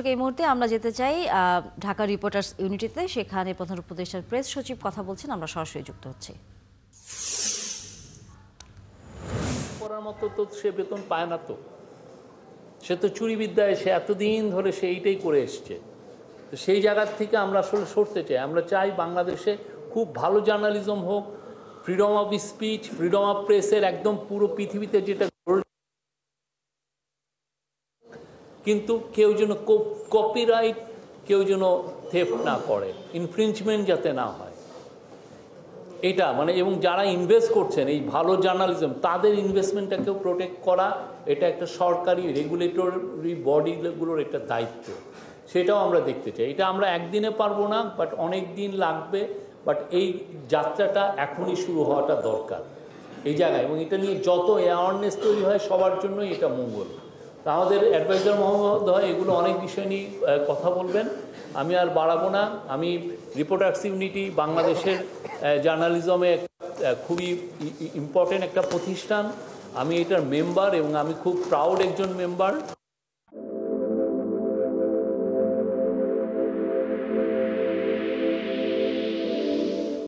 দর্শক এই মুহূর্তে আমরা যেতে চাই ঢাকা রিপোর্টার্স ইউনিটিতে, সেখানে প্রধান উপদেষ্টার প্রেস সচিব কথা বলছেন, আমরা সরাসরি যুক্ত হচ্ছি। করার মতো তো সে বেতন পায় না, তো সে তো চুরিবিদ্যায় সে এতদিন ধরে সে এইটাই করে এসছে। তো সেই জায়গার থেকে আমরা আসলে সরতে চাই। আমরা চাই বাংলাদেশে খুব ভালো জার্নালিজম হোক, freedom of speech, freedom of প্রেসের একদম পুরো পৃথিবীতে যেটা, কিন্তু কেউ যেন কপিরাইট কেউ যেন থেফট না করে, ইনফ্রিঞ্জমেন্ট যাতে না হয়, এটা মানে, এবং যারা ইনভেস্ট করছেন এই ভালো জার্নালিজম তাদের ইনভেস্টমেন্টটাকেও প্রোটেক্ট করা, এটা একটা সরকারি রেগুলেটরি বডিগুলোর একটা দায়িত্ব। সেটাও আমরা দেখতে চাই। এটা আমরা একদিনে পারবো না, বাট অনেক দিন লাগবে। বাট এই যাত্রাটা এখনই শুরু হওয়াটা দরকার এই জায়গায়, এবং এটা নিয়ে যত অ্যাওয়ারনেস তৈরি হয় সবার জন্যই এটা মঙ্গল। আমাদের অ্যাডভাইজার মহোদয় এগুলো অনেক বিষয় নিয়ে কথা বলবেন, আমি আর বাড়াবো না। আমি রিপোর্টার্স ইউনিটি বাংলাদেশের জার্নালিজমে খুবই ইম্পর্টেন্ট একটা প্রতিষ্ঠান, আমি এটার মেম্বার এবং আমি খুব প্রাউড একজন মেম্বার।